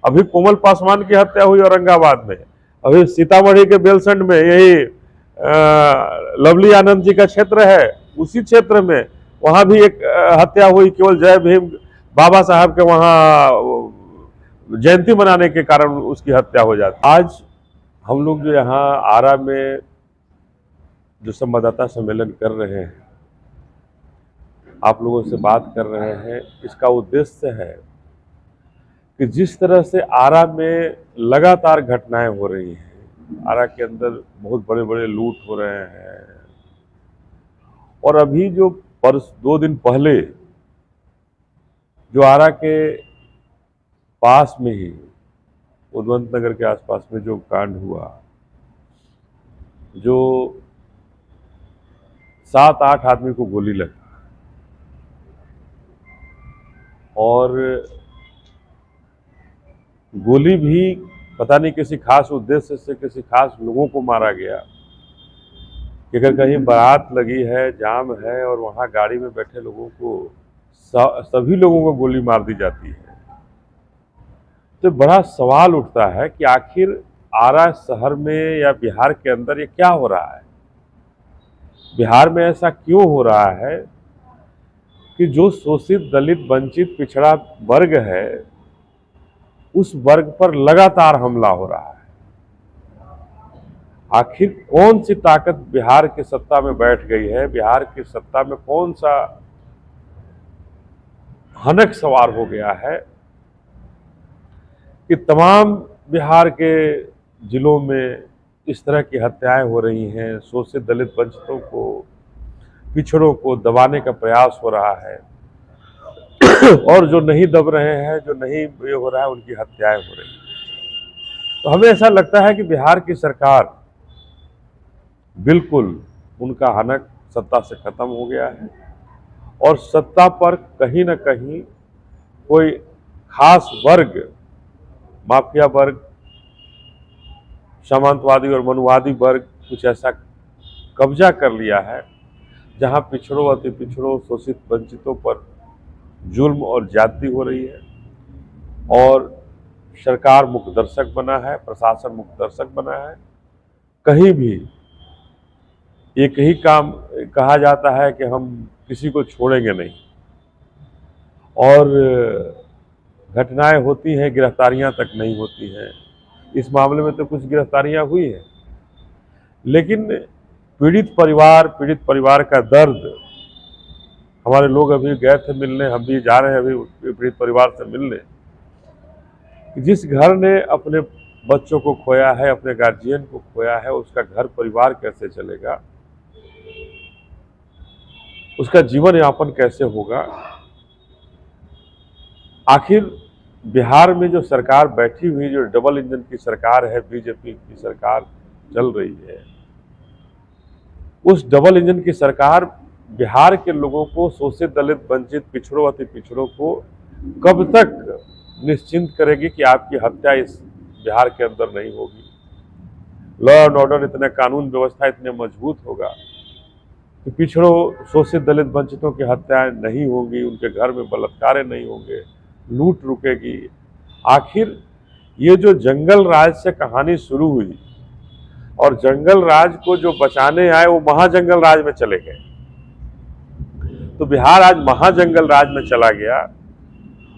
अभी कोमल पासवान की हत्या हुई औरंगाबाद में, अभी सीतामढ़ी के बेलसंड में यही लवली आनंद जी का क्षेत्र है, उसी क्षेत्र में वहां भी एक हत्या हुई केवल जय भीम बाबा साहब के वहां जयंती मनाने के कारण उसकी हत्या हो जाती। आज हम लोग जो यहाँ आरा में जो संवाददाता सम्मेलन कर रहे हैं, आप लोगों से बात कर रहे हैं, इसका उद्देश्य है कि जिस तरह से आरा में लगातार घटनाएं हो रही हैं, आरा के अंदर बहुत बड़े बड़े लूट हो रहे हैं, और अभी जो 2 दिन पहले जो आरा के पास में ही उद्वंत नगर के आसपास में जो कांड हुआ, जो 7-8 आदमी को गोली लगा और गोली भी पता नहीं किसी खास उद्देश्य से किसी खास लोगों को मारा गया कि अगर कहीं बारात लगी है, जाम है और वहां गाड़ी में बैठे लोगों को सभी लोगों को गोली मार दी जाती है, तो बड़ा सवाल उठता है कि आखिर आरा शहर में या बिहार के अंदर ये क्या हो रहा है। बिहार में ऐसा क्यों हो रहा है कि जो शोषित, दलित, वंचित, पिछड़ा वर्ग है, उस वर्ग पर लगातार हमला हो रहा है। आखिर कौन सी ताकत बिहार की सत्ता में बैठ गई है, बिहार की सत्ता में कौन सा हनक सवार हो गया है कि तमाम बिहार के जिलों में इस तरह की हत्याएं हो रही हैं, शोषित, दलित, वंचितों को, पिछड़ों को दबाने का प्रयास हो रहा है और जो नहीं दब रहे हैं, जो नहीं ये हो रहा है, उनकी हत्याएं हो रही हैं। तो हमें ऐसा लगता है कि बिहार की सरकार बिल्कुल उनका हनक सत्ता से खत्म हो गया है और सत्ता पर कहीं ना कहीं कोई खास वर्ग, माफिया वर्ग, सामंतवादी और मनुवादी वर्ग कुछ ऐसा कब्जा कर लिया है जहां पिछड़ों, अति पिछड़ों, शोषित, वंचितों पर जुल्म और ज्यादती हो रही है और सरकार मुख्य दर्शक बना है, प्रशासन मुख्य दर्शक बना है। कहीं भी एक ही काम कहा जाता है कि हम किसी को छोड़ेंगे नहीं, और घटनाएं होती हैं, गिरफ्तारियां तक नहीं होती हैं। इस मामले में तो कुछ गिरफ्तारियां हुई हैं, लेकिन पीड़ित परिवार का दर्द, हमारे लोग अभी गए थे मिलने, हम भी जा रहे हैं अभी पीड़ित परिवार से मिलने। जिस घर ने अपने बच्चों को खोया है, अपने गार्जियन को खोया है, उसका घर परिवार कैसे चलेगा, उसका जीवन यापन कैसे होगा। आखिर बिहार में जो सरकार बैठी हुई, जो डबल इंजन की सरकार है, बीजेपी की सरकार चल रही है, उस डबल इंजन की सरकार बिहार के लोगों को, शोषित, दलित, वंचित, पिछड़ों, अति पिछड़ों को कब तक निश्चिंत करेगी कि आपकी हत्या इस बिहार के अंदर नहीं होगी। लॉ एंड ऑर्डर, इतना कानून व्यवस्था इतने मजबूत होगा कि पिछड़ों, शोषित, दलित, वंचितों की हत्याएं नहीं होंगी, उनके घर में बलात्कार नहीं होंगे, लूट रुकेगी। आखिर ये जो जंगल राज से कहानी शुरू हुई और जंगल राज को जो बचाने आए वो महाजंगल राज में चले गए, तो बिहार आज महाजंगल राज में चला गया।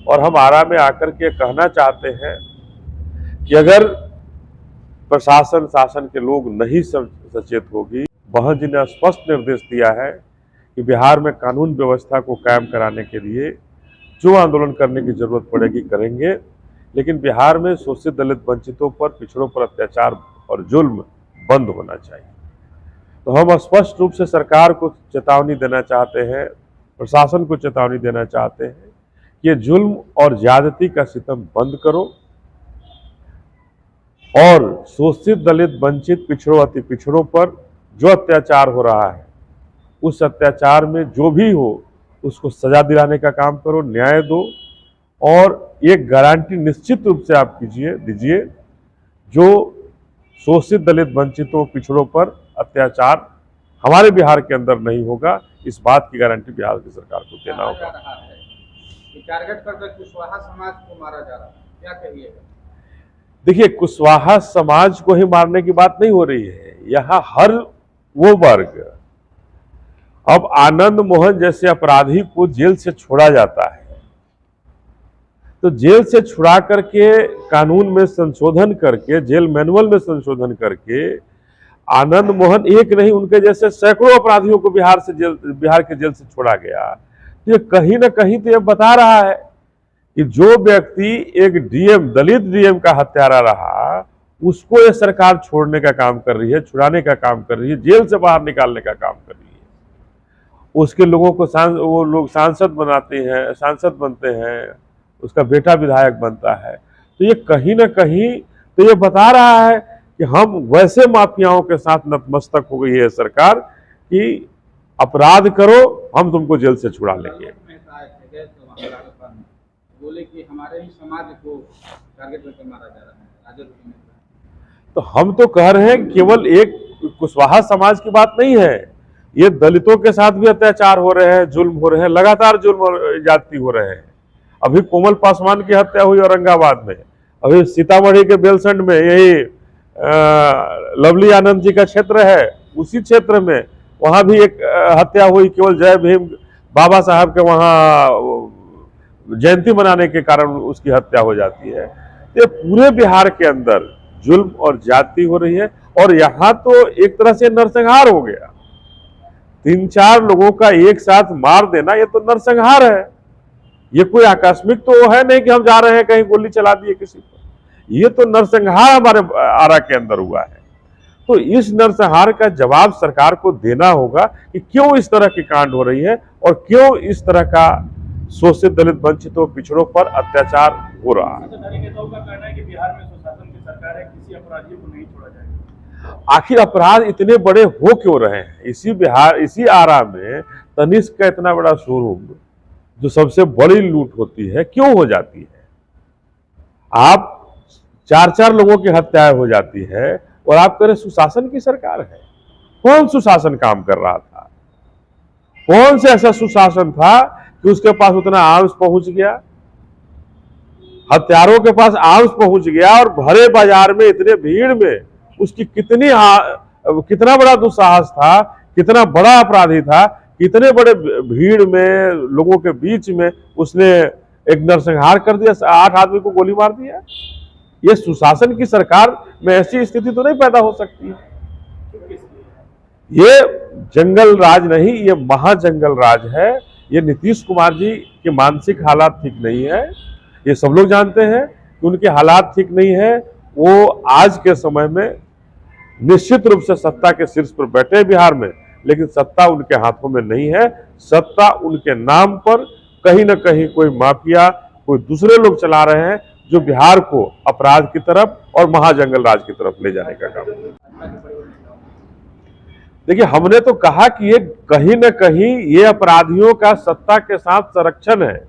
और हम आरा में आकर के कहना चाहते हैं कि अगर प्रशासन, शासन के लोग नहीं सचेत होगी, बहन जी ने स्पष्ट निर्देश दिया है कि बिहार में कानून व्यवस्था को कायम कराने के लिए जो आंदोलन करने की जरूरत पड़ेगी करेंगे, लेकिन बिहार में शोषित, दलित, वंचितों पर, पिछड़ों पर अत्याचार और जुल्म बंद होना चाहिए। तो हम स्पष्ट रूप से सरकार को चेतावनी देना चाहते हैं, प्रशासन को चेतावनी देना चाहते हैं कि ये जुल्म और ज्यादती का सितम बंद करो और शोषित, दलित, वंचित, पिछड़ों, अति पिछड़ों पर जो अत्याचार हो रहा है, उस अत्याचार में जो भी हो उसको सजा दिलाने का काम करो, न्याय दो और एक गारंटी निश्चित रूप से आप दीजिए जो शोषित, दलित, वंचितों, पिछड़ों पर अत्याचार हमारे बिहार के अंदर नहीं होगा। इस बात की गारंटी बिहार की सरकार को देना होगा। टारगेट करके कुशवाहा समाज को मारा जा रहा है, क्या कहिएगा? देखिए, कुशवाहा समाज को ही मारने की बात नहीं हो रही है, यहाँ हर वो वर्ग, अब आनंद मोहन जैसे अपराधी को जेल से छोड़ा जाता है, तो जेल से छुड़ा करके कानून में संशोधन करके, जेल मैनुअल में संशोधन करके आनंद मोहन एक नहीं, उनके जैसे सैकड़ों अपराधियों को बिहार के जेल से छोड़ा गया। तो ये कहीं ना कहीं तो ये बता रहा है कि जो व्यक्ति एक डीएम, दलित डीएम का हत्यारा रहा, उसको ये सरकार छोड़ने का काम कर रही है, छुड़ाने का काम कर रही है, जेल से बाहर निकालने का काम कर रही है। उसके लोगों को वो लोग सांसद बनाते हैं, सांसद बनते हैं, उसका बेटा विधायक बनता है। तो ये कहीं ना कहीं तो ये बता रहा है कि हम वैसे माफियाओं के साथ नतमस्तक हो गई है सरकार कि अपराध करो, हम तुमको जेल से छुड़ा लेंगे। बोले कि हमारे ही समाज को टारगेट करके मारा जा रहा है राजद। तो हम तो कह रहे हैं केवल एक कुशवाहा समाज की बात नहीं है, ये दलितों के साथ भी अत्याचार हो रहे हैं, जुल्म हो रहे हैं, लगातार जुल्म और ज्यादती हो रहे हैं। अभी कोमल पासवान की हत्या हुई औरंगाबाद में, अभी सीतामढ़ी के बेलसंड में यही लवली आनंद जी का क्षेत्र है, उसी क्षेत्र में वहां भी एक हत्या हुई, केवल जय भीम बाबा साहब के वहां जयंती मनाने के कारण उसकी हत्या हो जाती है। ये पूरे बिहार के अंदर जुल्म और ज्यादती हो रही है, और यहाँ तो एक तरह से नरसंहार हो गया। 3-4 लोगों का एक साथ मार देना, ये तो नरसंहार है। ये कोई आकस्मिक तो है नहीं कि हम जा रहे हैं कहीं गोली चला दिए किसी पर, ये तो नरसंहार हमारे आरा के अंदर हुआ है। तो इस नरसंहार का जवाब सरकार को देना होगा कि क्यों इस तरह की कांड हो रही है और क्यों इस तरह का शोषित, दलित, वंचितों, पिछड़ों पर अत्याचार हो रहा है। नेताओं का कहना है कि बिहार में सुशासन की सरकार है, किसी अपराधी को नहीं छोड़ा जाएगा। आखिर अपराध इतने बड़े हो क्यों रहे हैं? इसी आरा में तनिष्क का इतना बड़ा शोरूम, जो सबसे बड़ी लूट होती है, क्यों हो जाती है? आप 4-4 लोगों की हत्याएं हो जाती है और आप कह रहे सुशासन की सरकार है। कौन सुशासन काम कर रहा था? कौन से ऐसा सुशासन था कि उसके पास उतना आर्म्स पहुंच गया, हत्यारों के पास आर्म्स पहुंच गया, और भरे बाजार में इतने भीड़ में उसकी कितना बड़ा दुस्साहस था, कितना बड़ा अपराधी था, कितने बड़े भीड़ में लोगों के बीच में उसने एक नरसंहार कर दिया, 8 आदमी को गोली मार दिया। ये सुशासन की सरकार में ऐसी स्थिति तो नहीं पैदा हो सकती है। ये जंगल राज नहीं, ये महाजंगल राज है। ये नीतीश कुमार जी के मानसिक हालात ठीक नहीं है, ये सब लोग जानते हैं कि उनके हालात ठीक नहीं है। वो आज के समय में निश्चित रूप से सत्ता के शीर्ष पर बैठे हैं बिहार में, लेकिन सत्ता उनके हाथों में नहीं है। सत्ता उनके नाम पर कहीं ना कहीं कोई माफिया, कोई दूसरे लोग चला रहे हैं, जो बिहार को अपराध की तरफ और महाजंगल राज की तरफ ले जाने का काम। देखिए, हमने तो कहा कि ये कहीं ना कहीं ये अपराधियों का सत्ता के साथ संरक्षण है,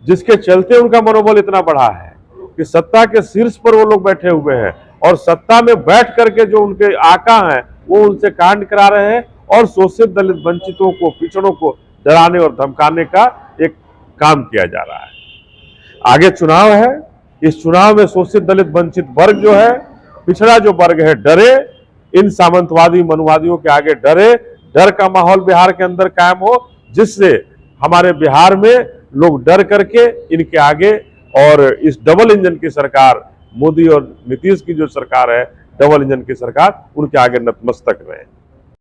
जिसके चलते उनका मनोबल इतना बढ़ा है कि सत्ता के शीर्ष पर वो लोग बैठे हुए हैं, और सत्ता में बैठ करके जो उनके आका हैं वो उनसे कांड करा रहे हैं, और शोषित, दलित, वंचितों को, पिछड़ों को डराने और धमकाने का एक काम किया जा रहा है। आगे चुनाव है, इस चुनाव में शोषित, दलित, वंचित वर्ग जो है, पिछड़ा जो वर्ग है, डरे, इन सामंतवादी, मनुवादियों के आगे डरे, डर का माहौल बिहार के अंदर कायम हो, जिससे हमारे बिहार में लोग डर करके इनके आगे, और इस डबल इंजन की सरकार, मोदी और नीतीश की जो सरकार है, डबल इंजन की सरकार, उनके आगे नतमस्तक रहे।